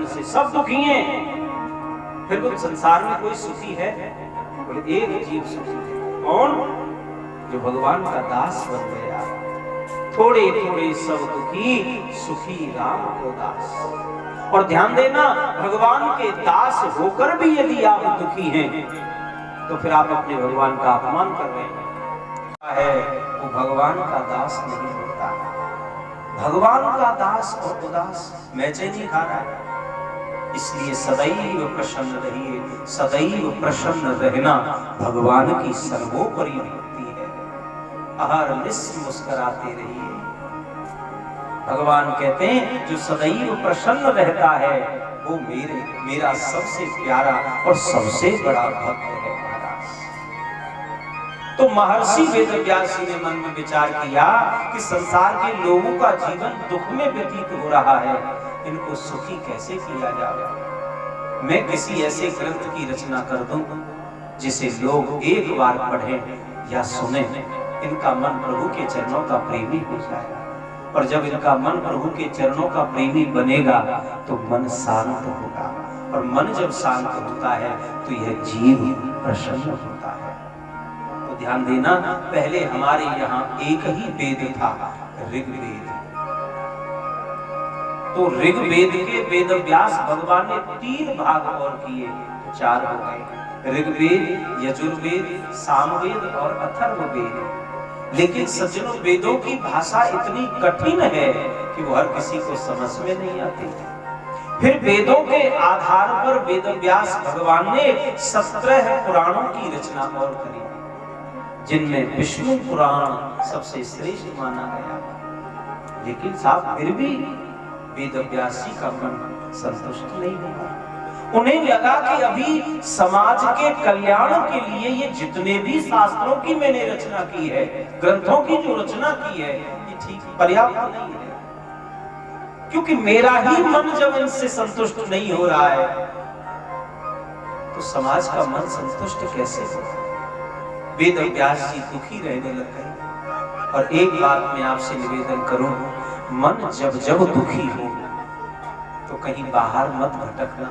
धन से सब दुखी हैं। फिर वो संसार में कोई सुखी है? बोले एक जीव सुखी है। कौन? जो भगवान का दास बन गया। थोड़े थोड़े सब दुखी, सुखी राम को दास। और ध्यान देना, भगवान के दास होकर भी यदि आप दुखी हैं तो फिर आप अपने भगवान का अपमान कर रहे हैं। वो भगवान का दास नहीं होता। भगवान का दास और उदास मैचेनी खा रहा है। इसलिए सदैव प्रसन्न रहिए। सदैव प्रसन्न रहना भगवान की सर्वोपरि भक्ति है। अहरनिश मुस्कुराते रहिए। भगवान कहते हैं जो सदैव प्रसन्न रहता है वो मेरा सबसे प्यारा और सबसे बड़ा भक्त है महाराज। तो महर्षि वेदव्यास जी ने मन में विचार किया कि संसार के लोगों का जीवन दुख में व्यतीत हो रहा है, इनको सुखी कैसे किया जाए। मैं किसी ऐसे ग्रंथ की रचना कर दूं जिसे लोग एक बार पढ़ें या सुने, इनका मन प्रभु के चरणों का प्रेमी हो जाएगा। और जब इनका मन प्रभु के चरणों का प्रेमी बनेगा तो मन शांत होगा। और मन जब शांत होता है तो यह जीव प्रसन्न होता है। तो ध्यान देना, पहले हमारे यहाँ एक ही वेद था, ऋग्वेद। तो ऋग्वेद के वेदव्यास भगवान ने 3 भाग और किए तो 4 हो गए। ऋग्वेद, यजुर्वेद, सामवेद और अथर्ववेद। लेकिन सज्जनों, वेदों की भाषा इतनी कठिन है कि वो हर किसी को समझ में नहीं आती। फिर वेदों के आधार पर वेदव्यास भगवान ने 17 पुराणों की रचना और करी, जिनमें विष्णु पुराण सबसे श्रेष्ठ माना गया। लेकिन साहब फिर भी वेदव्यास जी का मन संतुष्ट नहीं हुआ। उन्हें लगा कि अभी समाज के कल्याण के लिए ये जितने भी शास्त्रों की मैंने रचना की है, ग्रंथों की जो रचना की है, ये ठीक पर्याप्त नहीं है। क्योंकि मेरा ही मन जब इनसे संतुष्ट नहीं हो रहा है तो समाज का मन संतुष्ट कैसे होगा। वेदव्यास जी दुखी रहने लग गए। और एक बात मैं आपसे निवेदन करूं, मन जब जब दुखी हो तो कहीं बाहर मत भटकना,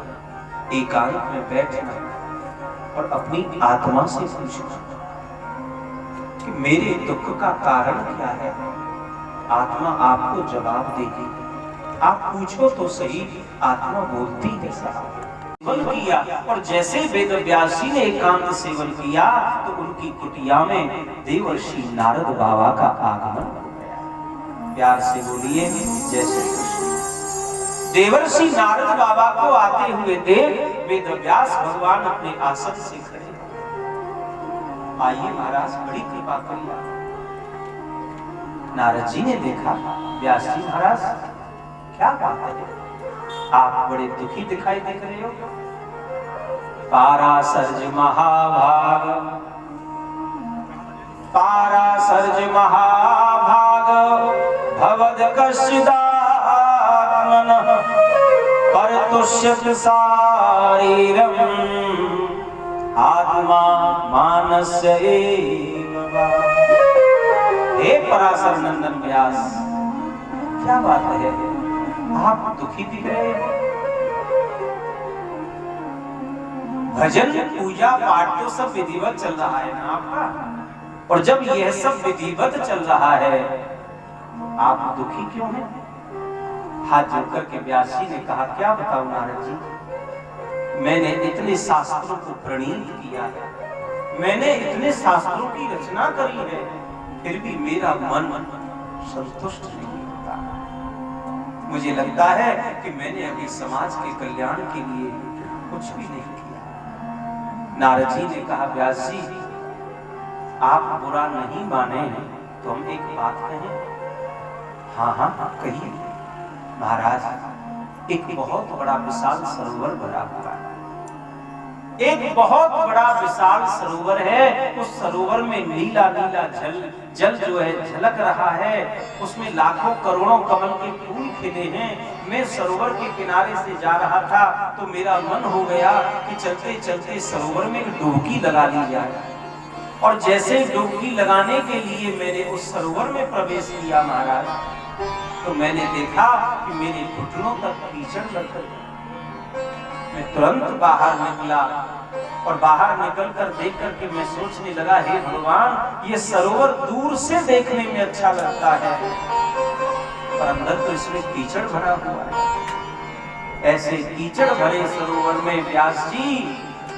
एकांत में बैठना और अपनी आत्मा से पूछना कि मेरे दुख का कारण क्या है। आत्मा आपको जवाब देगी। आप पूछो तो सही, आत्मा बोलती है साहब। सेवन किया, और जैसे वेदव्यास जी ने एकांत सेवन किया तो उनकी कुटिया में देवर्षि नारद बाबा का आगमन हो गया। प्यार से बोलिए जय श्री कृष्ण। देवर्षि नारद बाबा को आते हुए देख वेदव्यास भगवान अपने आसन से खड़े। आइए महाराज, बड़ी कृपा करिए। नारद जी ने देखा, व्यास जी महाराज क्या बात है, आप बड़े दुखी दिखाई दे रहे हो। पारासर्ज महाभाग, पारासर्ज महाभाग भवद कश्चिदात्मन परतुष्यत शारीरम आत्मा मानस्य एव वा। हे पराशर नंदन व्यास, क्या बात है, आप दुखी दिख रहे हैं। भजन पूजा पाठ तो सब विधिवत चल रहा है ना आपका, और जब यह सब विधिवत चल रहा है आप दुखी क्यों हैं। हाथ जोड़कर के व्यास जी ने कहा, क्या बताऊं नारद जी, मैंने इतने शास्त्रों को प्रणीत किया है, मैंने इतने शास्त्रों की रचना करी है, फिर भी मेरा मन संतुष्ट नहीं होता। मुझे लगता है कि मैंने अभी समाज के कल्याण के लिए कुछ भी नहीं किया। नारद जी ने कहा, व्यास जी आप बुरा नहीं माने तो हम एक बात कहें। हाँ हाँ कहिए। महाराज, एक बहुत बड़ा विशाल सरोवर भरा हुआ है, एक बहुत बड़ा विशाल सरोवर है। उस सरोवर में नीला नीला जल जो है झलक रहा है, उसमें लाखों करोड़ों कमल के फूल खिले हैं। मैं सरोवर के किनारे से जा रहा था तो मेरा मन हो गया कि चलते चलते सरोवर में डुबकी लगा ली जाए। और जैसे डुबकी लगाने के लिए मैंने उस सरोवर में प्रवेश किया महाराज, तो मैंने देखा कि मेरे घुटनों तक कीचड़ लग गई। मैं तुरंत बाहर निकला और बाहर निकलकर देख करके मैं सोचने लगा, हे भगवान, ये सरोवर दूर से देखने में अच्छा लगता है पर अंदर तो इसमें कीचड़ भरा हुआ है। ऐसे कीचड़ भरे सरोवर में व्यास जी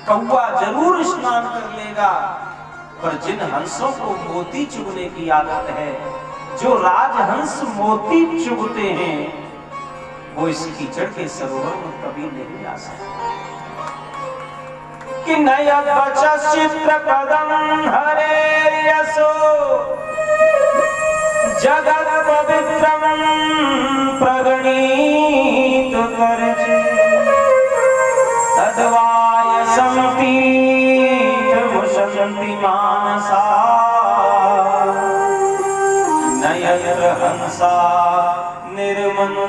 कौवा जरूर स्नान कर लेगा, पर जिन हंसों को मोती चुगने की आदत है, जो राजहंस मोती चुगते हैं, वो इस कीचड़ के सरोवर में कभी नहीं आ सकते। कि नया बचा चित्र पदम हरे यसो जगत पवित्रम प्रगणित करजे तद्वाय संपीठ मुशंति मानसा नयत्र हंसा निर्मन्तु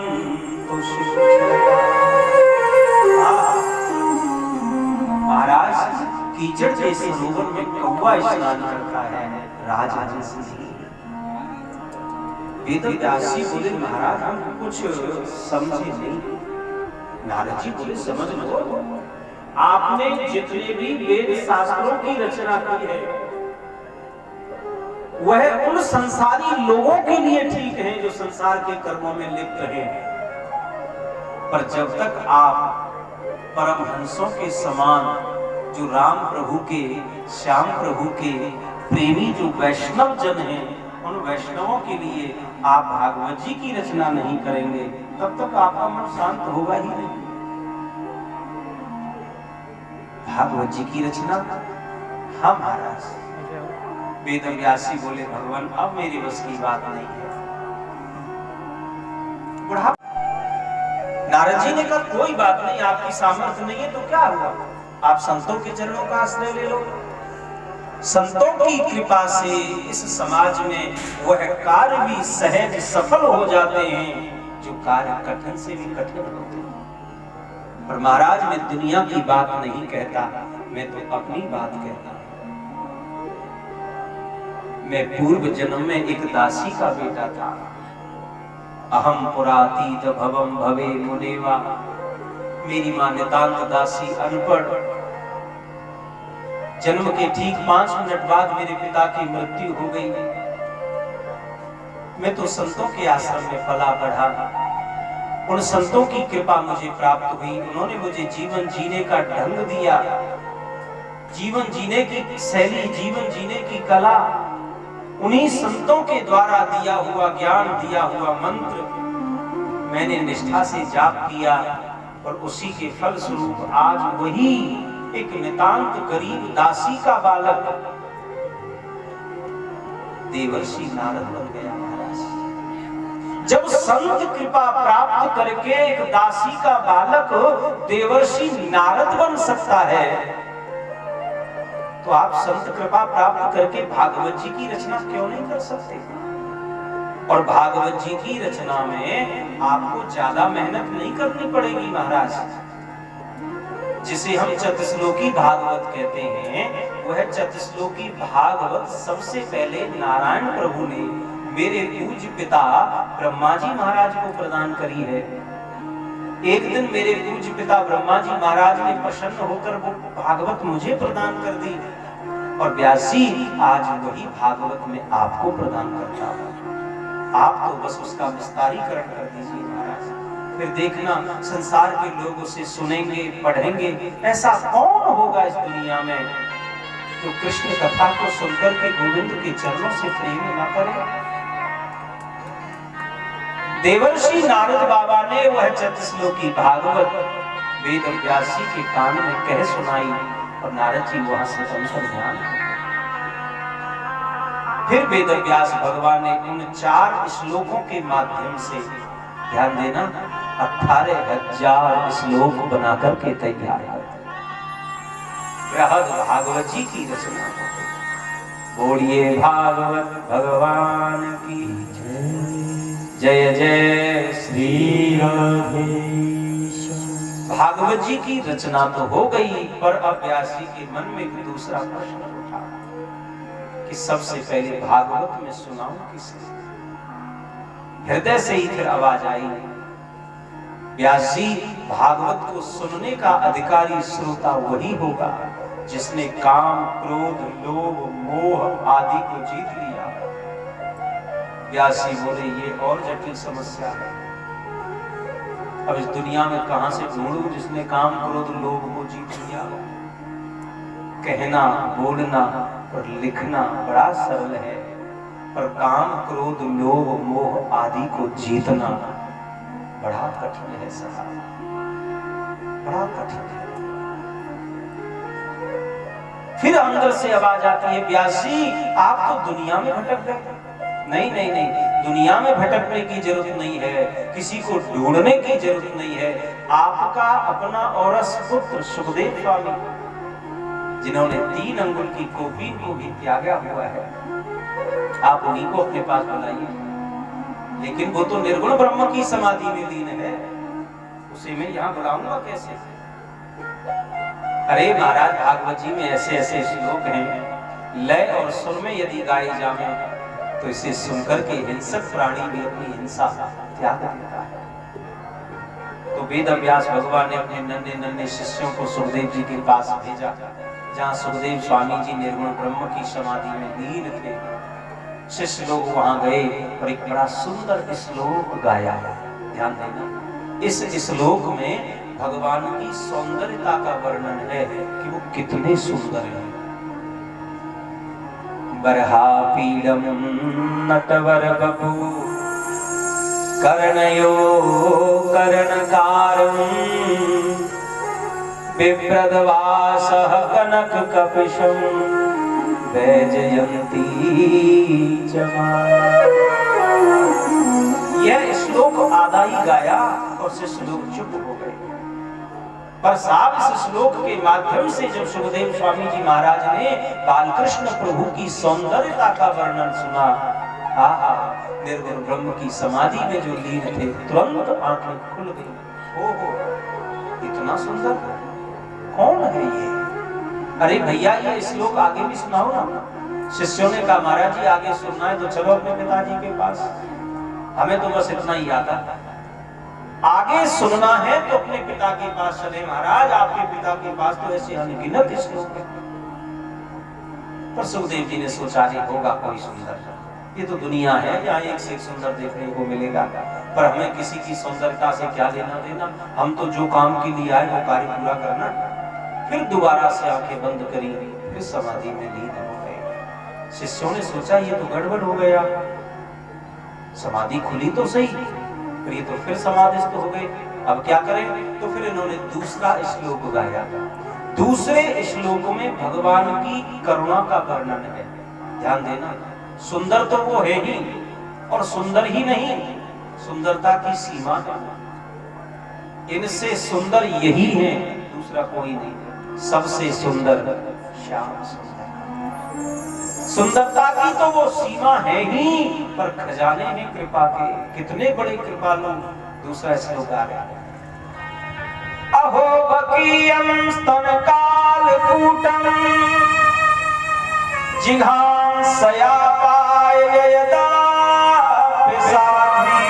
महाराज, कीचड़ के सरोवर में कौवा स्नान करता है, राजहंस नहीं। वेदव्यास जी बोले, महाराज हम कुछ समझे नहीं। नारद जी बोले, समझ लो, आपने जितने भी वेद शास्त्रों की रचना की है वह उन संसारी लोगों के लिए ठीक है जो संसार के कर्मों में लिप्त हैं, पर जब तक आप परमहंसों के समान जो राम प्रभु के, श्याम प्रभु के प्रेमी जो वैष्णव जन हैं, उन वैष्णवों के लिए आप भागवत जी की रचना नहीं करेंगे, तब तक आपका मन शांत होगा ही नहीं। भागवत जी की रचना, हाँ महाराज। वेदव्यास जी बोले, भगवान अब मेरी बस की बात नहीं है। बुढ़ा नारद जी ने कहा, कोई बात नहीं, आपकी सामर्थ्य नहीं है तो क्या हुआ, आप संतों के चरणों का आश्रय ले लो। संतों की कृपा से इस समाज में वह कार्य भी सहज सफल हो जाते हैं जो कार्य कठिन से भी कठिन होते हैं। पर महाराज, मैं दुनिया की बात नहीं कहता, मैं तो अपनी बात कहता हूं। मैं पूर्व जन्म में एक दासी का बेटा था। अहम पुरातीत भवम भवे मुनेवा। मेरी मां नितांत दासी, अनपढ़। जन्म के ठीक 5 मिनट बाद मेरे पिता की मृत्यु हो गई। मैं तो संतों के आश्रम में पला बढ़ा। उन संतों की कृपा मुझे प्राप्त हुई। उन्होंने मुझे जीवन जीने का ढंग दिया, जीवन जीने की शैली, जीवन जीने की कला। उन्हीं संतों के द्वारा दिया हुआ ज्ञान, दिया हुआ मंत्र मैंने निष्ठा से जाप किया और उसी के फल स्वरूप आज वही एक नितांत गरीब दासी का बालक देवर्षि नारद बन गया। महाराज, जब संत कृपा प्राप्त करके एक दासी का बालक देवर्षि नारद बन सकता है, तो आप संत कृपा प्राप्त करके भागवत जी की रचना क्यों नहीं कर सकते? और भागवत जी की रचना में आपको ज्यादा मेहनत नहीं करनी पड़ेगी महाराज। जिसे हम चतुश्लोकी भागवत कहते हैं, वह चतुश्लोकी भागवत सबसे पहले नारायण प्रभु ने मेरे पूज्य पिता ब्रह्मा जी महाराज को प्रदान करी है। एक दिन मेरे पूज्य पिता ब्रह्मा जी महाराज ने प्रसन्न होकर वो भागवत मुझे प्रदान कर दी और व्यास जी आज वही भागवत में आपको प्रदान करता हूं। आप तो बस उसका विस्तारीकरण कर दीजिए महाराज, फिर देखना संसार के लोग उसे सुनेंगे, पढ़ेंगे। ऐसा कौन होगा इस दुनिया में जो कृष्ण कथा को सुनकर के गोविंद के चरणों से प्रेम न करे। देवर्षि नारद बाबा ने वह चतुश्लोकी भागवत वेद व्यास जी के कान में कह सुनाई और नारद जी वहां से अंतर ध्यान। फिर वेद व्यास भगवान ने उन 4 श्लोकों के माध्यम से, ध्यान देना, 18,000 श्लोक बनाकर के तैयार कर बृहद भागवत जी की रचना। बोलिए भागवत भगवान की जय जय श्री राधेश। भागवत जी की रचना तो हो गई, पर अब व्यास जी के मन में एक दूसरा प्रश्न उठा कि सबसे पहले भागवत में सुनाऊं किसे? हृदय से ही फिर आवाज आई, व्यास जी, भागवत को सुनने का अधिकारी श्रोता वही होगा जिसने काम, क्रोध, लोभ, मोह आदि को जीत लिया। व्यास जी बोले ये और जटिल समस्या है। अब इस दुनिया में कहां से ढूंढूं जिसने काम, क्रोध, लोभ को जीत लिया। कहना, बोलना और लिखना बड़ा सरल है, पर काम, क्रोध, लोभ, मोह आदि को जीतना बड़ा कठिन है साहब, बड़ा कठिन है। फिर अंदर से आवाज आती है, व्यास जी आप तो दुनिया में भटक गए। नहीं नहीं नहीं, दुनिया में भटकने की जरूरत नहीं है, किसी को ढूंढने की जरूरत नहीं है। आपका अपना औरस पुत्र सुखदेव स्वामी, जिन्होंने 3 अंगुल की कोपी को भी त्यागा हुआ है, आप उन्हीं को अपने पास बुलाइए। लेकिन वो तो निर्गुण ब्रह्म की समाधि में लीन है, उसे मैं यहाँ बुलाऊंगा कैसे? अरे महाराज, भागवत जी में ऐसे ऐसे श्लोक हैं, लय और सुर में यदि गाए जावे तो इसे सुनकर के हिंसक प्राणी भी अपनी हिंसा त्याग देता है। तो वेद व्यास भगवान ने अपने नन्हे नन्हे शिष्यों को सुखदेव जी के पास भेजा, जहाँ सुखदेव स्वामी जी निर्गुण ब्रह्म की समाधि में लीन थे। शिष्य लोग वहां गए और एक बड़ा सुंदर श्लोक गाया। ध्यान देना, इस श्लोक में भगवान की सौंदर्यता का वर्णन है कि वो कितने सुंदर हैं। बरहापीडम नटवर बपू कर्णयो कर्णकारं बिभ्रदवासः कनक कपिशं वैजयंती चमार। यह श्लोक आधा ही गाया और शिष्य लोग चुप हो गए। पर साहब इस श्लोक के माध्यम से जब सुखदेव स्वामी जी महाराज ने बालकृष्ण प्रभु की सौंदर्यता का वर्णन सुना, आहा, निर्गुण ब्रह्म की समाधि में जो लीन थे, तुरंत आंखें खुल गई। ओहो, इतना सुंदर कौन है ये? अरे भैया, ये श्लोक आगे भी सुनाओ ना। शिष्यों ने कहा, महाराज जी आगे सुनना है तो चलो अपने पिताजी के पास, हमें तो बस इतना ही आता। आगे सुनना है तो अपने पिता के पास चले महाराज, आपके पिता के पास तो ऐसे अनगिनत श्लोक हैं। पर सुखदेव जी ने सोचा नहीं होगा कोई सुंदर, ये तो दुनिया है, यहाँ एक से एक सुंदर देखने को मिलेगा, पर हमें किसी की सुंदरता से क्या लेना देना, हम तो जो काम के लिए आए वो कार्य पूरा करना। फिर दोबारा से आंखें बंद करी, फिर समाधि में लीन हो गए। शिष्यों ने सोचा ये तो गड़बड़ हो गया, समाधि खुली तो सही, फिर ये तो फिर समाधिस्थ हो गए, अब क्या करें? तो फिर इन्होंने दूसरा श्लोक गाया। दूसरे श्लोक में भगवान की करुणा का वर्णन है। ध्यान देना, सुंदर तो वो है ही, और सुंदर ही नहीं, सुंदरता की सीमा है। इनसे सुंदर यही है, दूसरा कोई नहीं। सबसे सुंदर श्याम सुंदर। सुंदरता की तो वो सीमा है ही, पर खजाने हैं कृपा के, कितने बड़े कृपालु। दूसरा श्लोक आ रहा है, अहो बकीयं स्तनकालकूटं जिघांसया पाययदा पिशाची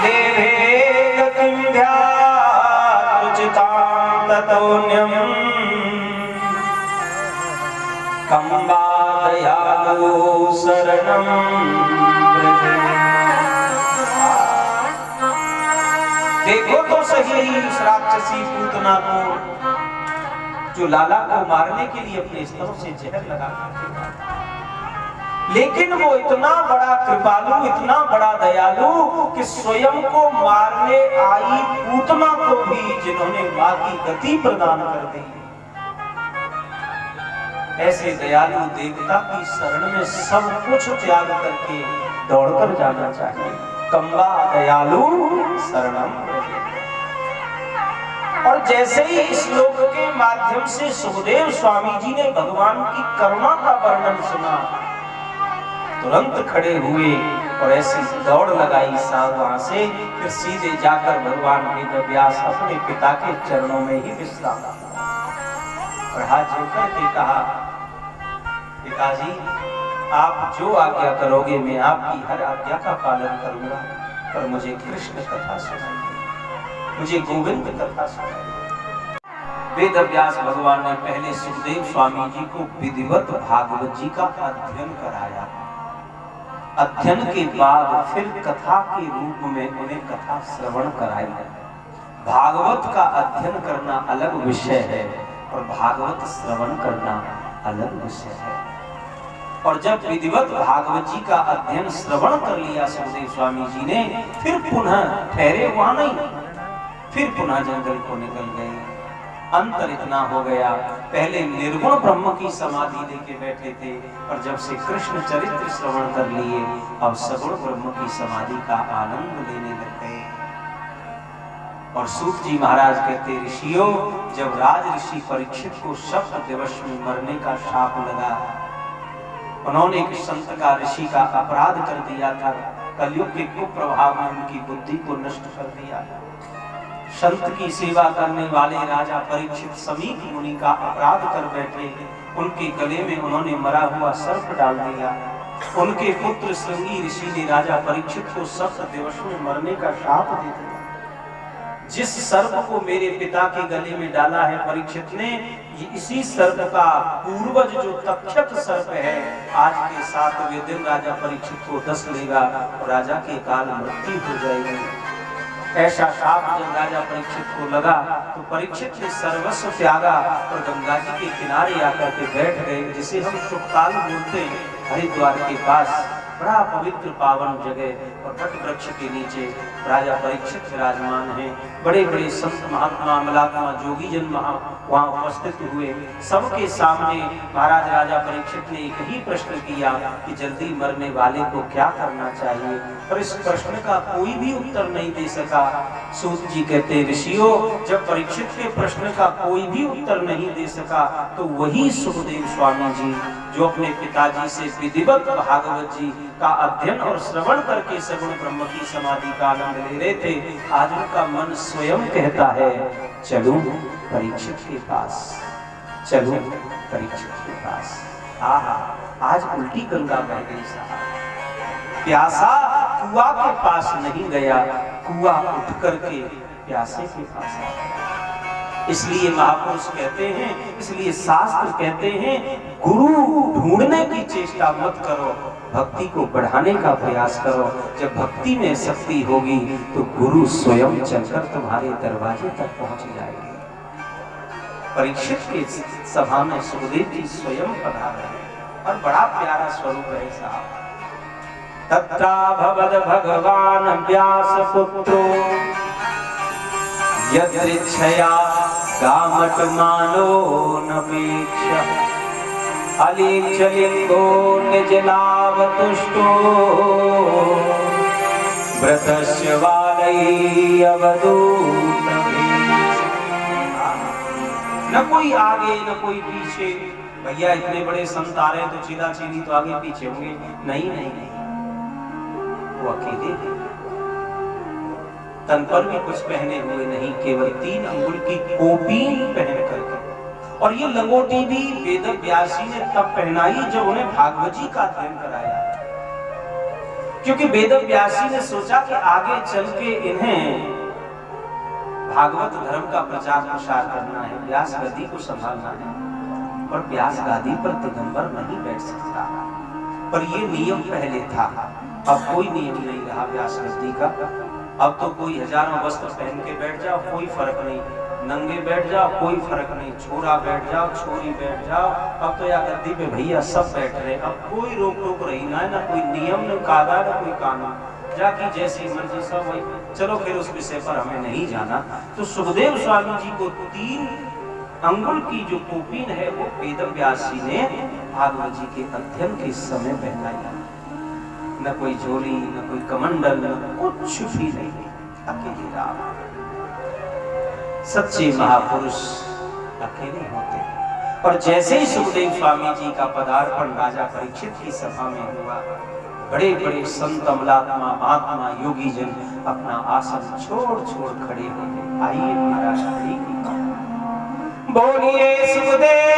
लेभे गतिं ध्यातुचितां ततोऽन्यं कंबा दयालु शरणं व्रजे। देखो तो सही उस राक्षसी पूतना को, जो लाला को मारने के लिए अपने स्तनों से जहर लगा रहा, लेकिन वो इतना बड़ा कृपालु, इतना बड़ा दयालु कि स्वयं को मारने आई पूतना को भी जिन्होंने मां की गति प्रदान कर दी। ऐसे दयालु देवता की शरण में सब कुछ त्याग करके दौड़कर जाना चाहिए। कंबा दयालु शरणम। और जैसे ही इस श्लोक के माध्यम से सुखदेव स्वामी जी ने भगवान की करुणा का वर्णन सुना, तुरंत खड़े हुए और ऐसी दौड़ लगाई वहां से, फिर सीधे जाकर भगवान वेद व्यास अपने पिता के चरणों में ही विश्राम और हाथ जोड़कर के कहा, पिताजी आप जो आज्ञा करोगे मैं आपकी हर आज्ञा का पालन करूंगा। पर मुझे कृष्ण कथा सुनाइए, मुझे गोविंद कथा सुनाइए। वेद व्यास भगवान ने पहले सुखदेव स्वामी जी को विधिवत भागवत जी का अध्ययन कराया। अध्ययन के बाद फिर कथा के रूप में उन्हें कथा श्रवण कराई। भागवत का अध्ययन करना अलग विषय है और भागवत श्रवण करना अलग विषय है। और जब विधिवत भागवत जी का अध्ययन श्रवण कर लिया सुखदेव स्वामी जी ने, फिर पुनः ठहरे वहां नहीं, फिर पुनः जंगल को निकल गए। अंतर इतना हो गया, पहले निर्गुण ब्रह्म की समाधि लेके बैठे थे, और जब से कृष्ण चरित्र श्रवण कर लिए अब सगुण ब्रह्म की समाधि का आनंद लेने लग गए। और सूत जी महाराज कहते, ऋषियों, जब राज ऋषि परीक्षित को शब्द दिवस में मरने का शाप लगा, उन्होंने एक संत का, ऋषि का अपराध कर दिया था, कलयुग के कुप्रभाव में उनकी बुद्धि को नष्ट कर दिया। संत की सेवा करने वाले राजा परीक्षित समीप मुनि का अपराध कर बैठे, उनके गले में उन्होंने मरा हुआ सर्प डाल दिया। उनके पुत्र श्रृंगी ऋषि ने राजा परीक्षित को सप्त दिवस में मरने का शाप दे दिया। जिस सर्प को मेरे पिता के गले में डाला है परीक्षित ने, ये इसी सर्प का पूर्वज जो तक्षक सर्प है, आज के 7वें दिन राजा परीक्षित को डस लेगा और राजा के काल मृत्यु हो जाएगी। ऐसा शाप जब राजा परीक्षित को लगा तो परीक्षित ने सर्वस्व त्यागा और गंगा जी के किनारे आकर के बैठ गए, जिसे हम सुखताल बोलते हैं। हरिद्वार के पास बड़ा पवित्र पावन जगह और वट वृक्ष के नीचे राजा परीक्षित विराजमान हैं। बड़े बड़े संत महात्मा मलात्मा जोगी जन वहाँ उपस्थित हुए। सबके सामने महाराज राजा परीक्षित ने एक ही प्रश्न किया कि जल्दी मरने वाले को क्या करना चाहिए, पर इस प्रश्न का कोई भी उत्तर नहीं दे सका। सूत जी कहते, ऋषियों, जब परीक्षित के प्रश्न का कोई भी उत्तर नहीं दे सका तो वही सुखदेव स्वामी जी जो अपने पिताजी से विधिवत भागवत जी का अध्ययन और श्रवण करके सगुण ब्रह्म की समाधि का आनंद ले रहे थे, आज उनका मन स्वयं कहता है, चलो परीक्षित के पास, चलो परीक्षित के पास। आहा, आज उल्टी गंगा बह गई साहब। प्यासा कुआ के पास नहीं गया, कुआ उठ करके प्यासे के पास आ गया। इसलिए महापुरुष कहते हैं, इसलिए शास्त्र कहते हैं, गुरु ढूंढने की चेष्टा मत करो, भक्ति को बढ़ाने का प्रयास करो। जब भक्ति में शक्ति होगी तो गुरु स्वयं चलकर तुम्हारे दरवाजे तक पहुंच जाएंगे। परीक्षित की सभा में सुखदेव जी स्वयं पधारे और बड़ा प्यारा स्वरूप है साहब। तत्रा भवद भगवान व्यास पुत्रो यदृच्छया गामट मानो नपेक्ष अलीचलिंगो निज लाभ तुष्टो व्रतस्य वालई अवधूत। न कोई आगे न कोई पीछे, भैया इतने बड़े संत आ रहे तो चिदा चिदी तो आगे पीछे होंगे, नहीं नहीं नहीं, वो अकेले हैं। तन पर भी कुछ पहने हुए नहीं, केवल 3 अंगुल की कोपीन पहन करके। और ये लंगोटी भी वेद व्यासी ने तब पहनाई जब उन्हें भागवत जी का अध्ययन कराया, क्योंकि वेद व्यासी ने सोचा कि आगे चल के इन्हें भागवत धर्म का प्रचार प्रसार करना है, व्यास गद्दी को संभालना है। और व्यास गादी पर दिगंबर नहीं बैठ सकता, पर ये नियम पहले था, अब कोई नियम नहीं रहा व्यास गद्दी का। अब तो कोई हजारों वस्त्र पहन के बैठ जाओ कोई फर्क नहीं, नंगे बैठ जाओ कोई फर्क नहीं, छोरा बैठ जाओ छोरी बैठ जाओ, अब तो या गद्दी पे भैया सब बैठ रहे। अब कोई रोक टोक रही ना, ना कोई नियम न कायदा न कोई कानून, जाकी जैसी मर्जी सब वही। चलो फिर उस विषय पर हमें नहीं जाना। तो सुखदेव स्वामी जी को 3 अंगुल की जो कोपीन है वो वेद व्यासी ने भागवत जी के अध्ययन के समय पहनाया। न कोई झोली न कोई कमंडल न कुछ भी नहीं, अकेले राम। सच्चे महापुरुष अकेले होते हैं। और जैसे ही सुखदेव स्वामी जी का पदार्पण राजा परीक्षित की सभा में हुआ, बड़े बड़े संत अमलात्मा महात्मा योगी जन अपना आसन छोड़ छोड़ खड़े हो गए। आइए महाराज खड़ी की बोलिए सुखदेव